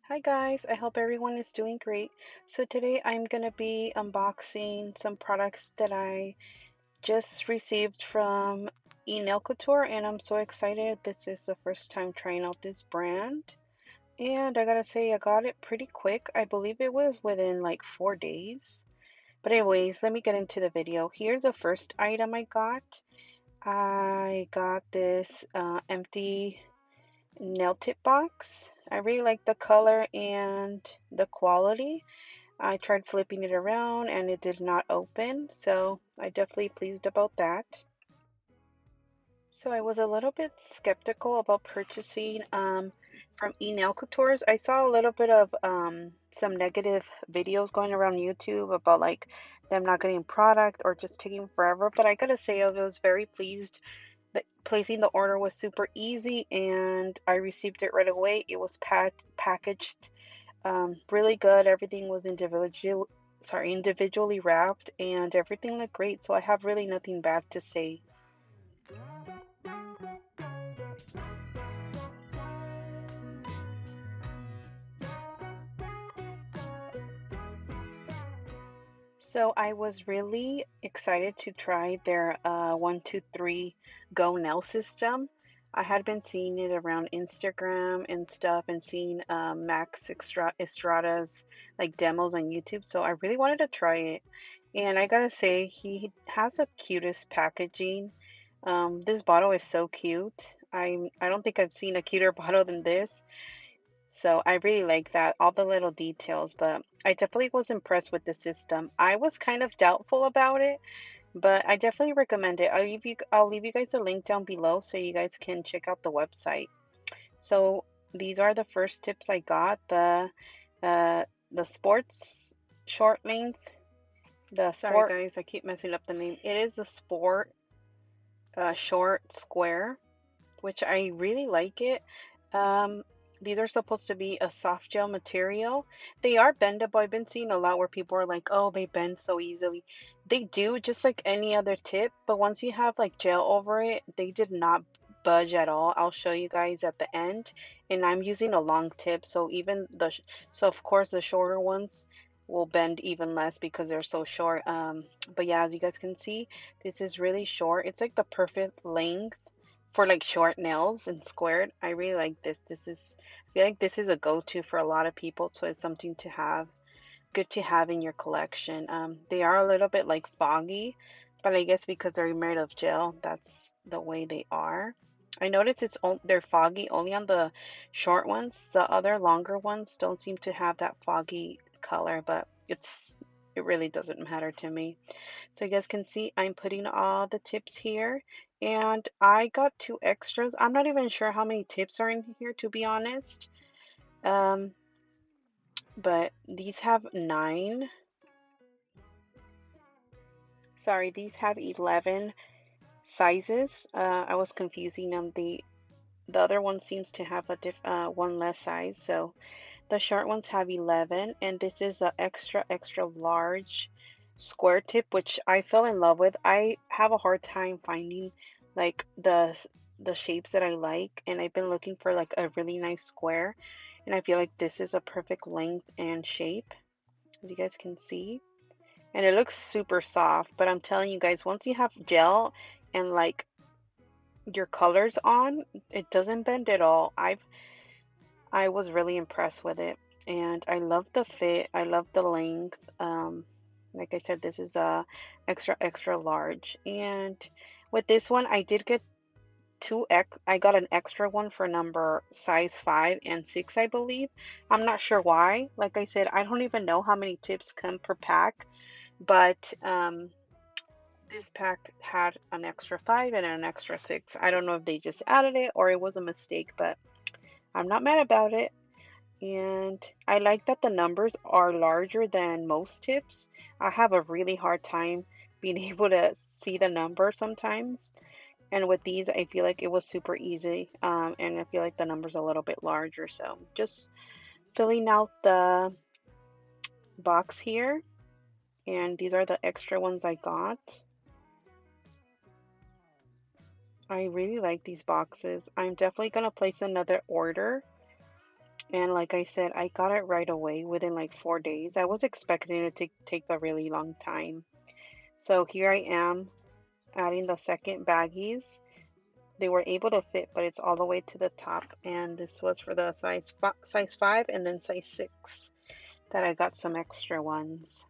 Hi guys, I hope everyone is doing great. So today I'm going to be unboxing some products that I just received from ENAILCOUTURE and I'm so excited. This is the first time trying out this brand. And I gotta say, I got it pretty quick. I believe it was within like 4 days. But anyways, let me get into the video. Here's the first item I got. I got this empty nail tip box. I really like the color and the quality. I tried flipping it around and it did not open, so I definitely pleased about that. So I was a little bit skeptical about purchasing from eNailCoutures. I saw a little bit of some negative videos going around YouTube about like them not getting product or just taking forever, but I gotta say I was very pleased. Placing the order was super easy and I received it right away. It was packaged really good. Everything was individually wrapped and everything looked great. So I have really nothing bad to say. So I was really excited to try their 1, 2, 3 Go Nail system. I had been seeing it around Instagram and stuff and seeing Estrada's like demos on YouTube. So I really wanted to try it. And I gotta say, he has the cutest packaging. This bottle is so cute. I don't think I've seen a cuter bottle than this. So I really like that, all the little details, but I definitely was impressed with the system. I was kind of doubtful about it, but I definitely recommend it. I'll leave you guys a link down below so you guys can check out the website. So these are the first tips I got. Uh the sports short length, the sorry Sport. guys, I keep messing up the name. It is the sport short square, which I really like it. Um, these are supposed to be a soft gel material. They are bendable. I've been seeing a lot where people are like, oh, they bend so easily. They do, just like any other tip, but once you have like gel over it, they did not budge at all. I'll show you guys at the end. And I'm using a long tip, so so of course the shorter ones will bend even less because they're so short. But yeah, as you guys can see, this is really short. It's like the perfect length for like short nails and squared. I really like this. I feel like this is a go-to for a lot of people, so it's something to have, good to have in your collection. They are a little bit like foggy, but I guess because they're made of gel, that's the way they are. I noticed they're foggy only on the short ones. The other longer ones don't seem to have that foggy color, but it really doesn't matter to me. So you guys can see I'm putting all the tips here and I got 2 extras. I'm not even sure how many tips are in here to be honest. Um, but these have 9. Sorry, these have 11 sizes. I was confusing them. The other one seems to have one less size. So the short ones have 11 and this is a extra large square tip which I fell in love with. I have a hard time finding like the shapes that I like and I've been looking for like a really nice square and I feel like this is a perfect length and shape as you guys can see. And it looks super soft, but I'm telling you guys, once you have gel and like your colors on, it doesn't bend at all. I was really impressed with it and I love the fit. I love the length. Like I said, this is a extra large. And with this one, I did get I got an extra one for number size 5 and 6, I believe. I'm not sure why. Like I said, I don't even know how many tips come per pack, but this pack had an extra 5 and an extra 6. I don't know if they just added it or it was a mistake, but I'm not mad about it. And I like that the numbers are larger than most tips. I have a really hard time being able to see the number sometimes. And with these, I feel like it was super easy. And I feel like the number's a little bit larger. So just filling out the box here. And these are the extra ones I got. I really like these boxes. I'm definitely going to place another order. And like I said, I got it right away within like 4 days. I was expecting it to take a really long time. So here I am adding the second baggies. They were able to fit, but it's all the way to the top. And this was for the size 5 and then size 6 that I got some extra ones.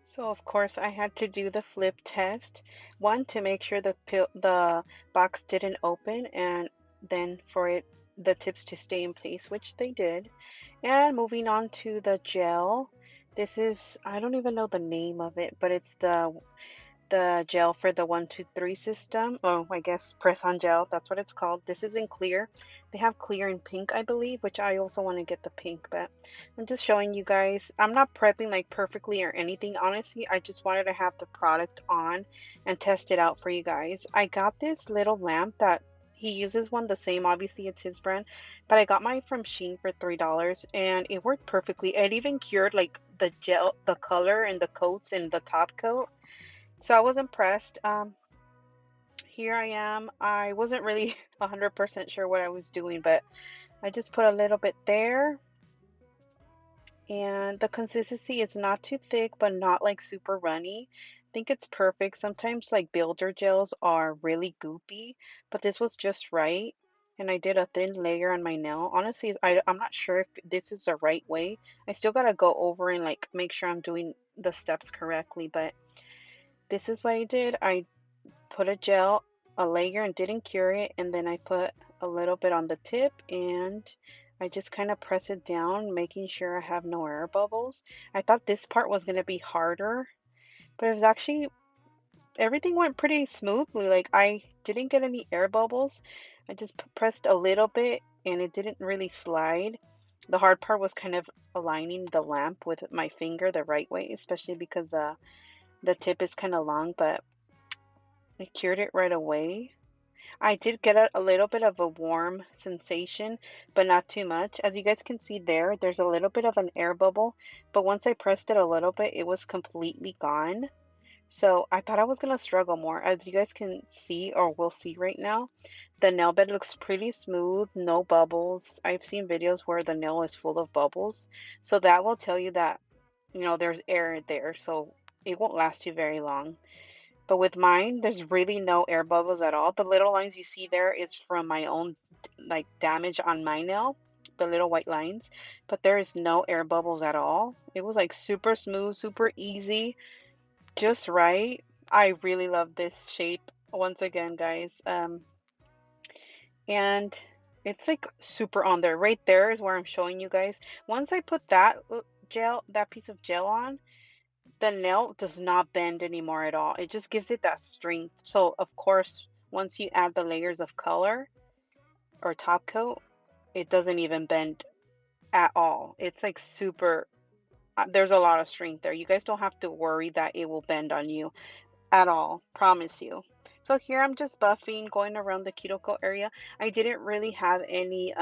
So of course I had to do the flip test. One, to make sure the box didn't open, and then for the tips to stay in place, which they did. And moving on to the gel. This is, I don't even know the name of it, but it's the gel for the 1, 2, 3 system. Oh, I guess press on gel, that's what it's called. This is in clear. They have clear and pink, I believe, which I also want to get the pink, but I'm just showing you guys. I'm not prepping like perfectly or anything, honestly. I just wanted to have the product on and test it out for you guys. I got this little lamp that he uses one the same, obviously it's his brand, but I got mine from Shein for $3 and it worked perfectly. It even cured like the gel, the color and the coats in the top coat. So I was impressed. Here I am. I wasn't really 100% sure what I was doing, but I just put a little bit there. And the consistency is not too thick, but not like super runny. I think it's perfect. Sometimes like builder gels are really goopy, but this was just right. And I did a thin layer on my nail. Honestly, I'm not sure if this is the right way. I still gotta go over and like make sure I'm doing the steps correctly, but this is what I did. I put a layer and didn't cure it, and then I put a little bit on the tip and I just kind of press it down, making sure I have no air bubbles. I thought this part was going to be harder, but it was actually, everything went pretty smoothly. Like I didn't get any air bubbles. I just pressed a little bit and it didn't really slide. The hard part was kind of aligning the lamp with my finger the right way, especially because the tip is kind of long, but I cured it right away. I did get a little bit of a warm sensation, but not too much. As you guys can see there, there's a little bit of an air bubble, but once I pressed it a little bit, it was completely gone. So I thought I was gonna struggle more. As you guys can see or will see right now, the nail bed looks pretty smooth, no bubbles. I've seen videos where the nail is full of bubbles. So that will tell you that, there's air there, so it won't last you very long. But with mine, there's really no air bubbles at all. The little lines you see there is from my own like damage on my nail, the little white lines, but there is no air bubbles at all. It was like super smooth, super easy, just right. I really love this shape once again, guys. And it's like super on there. Right there is where I'm showing you guys. Once I put that piece of gel on, the nail does not bend anymore at all. It just gives it that strength. So of course, once you add the layers of color or top coat, it doesn't even bend at all. It's like super, there's a lot of strength there. You guys don't have to worry that it will bend on you at all, promise you. So here I'm just buffing, going around the cuticle area. I didn't really have any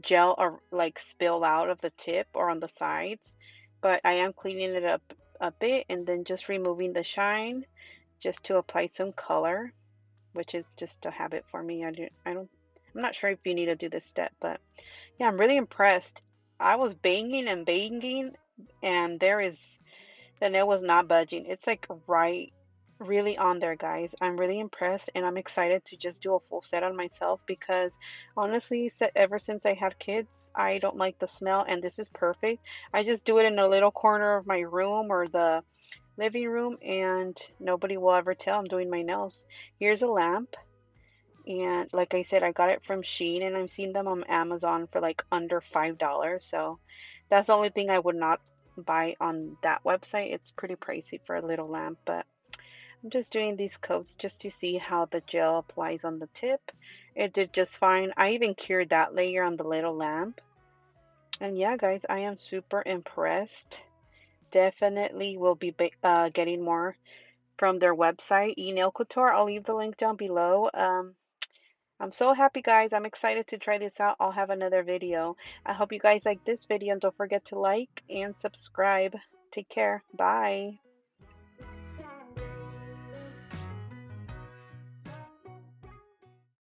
gel or like spill out of the tip or on the sides, but I am cleaning it up a bit and then just removing the shine just to apply some color, which is just a habit for me. I'm not sure if you need to do this step, but yeah, I'm really impressed. I was banging and banging and the nail was not budging. It's like right, really on there, guys. I'm really impressed and I'm excited to just do a full set on myself because honestly, ever since I had kids, I don't like the smell and this is perfect. I just do it in a little corner of my room or the living room and nobody will ever tell I'm doing my nails. Here's a lamp. And like I said, I got it from Shein and I'm seeing them on Amazon for like under $5. So that's the only thing I would not buy on that website. It's pretty pricey for a little lamp, but I'm just doing these coats just to see how the gel applies on the tip. It did just fine. I even cured that layer on the little lamp. And yeah, guys, I am super impressed. Definitely will be getting more from their website, ENAILCOUTURE. I'll leave the link down below. I'm so happy, guys. I'm excited to try this out. I'll have another video. I hope you guys like this video and don't forget to like and subscribe. Take care. Bye.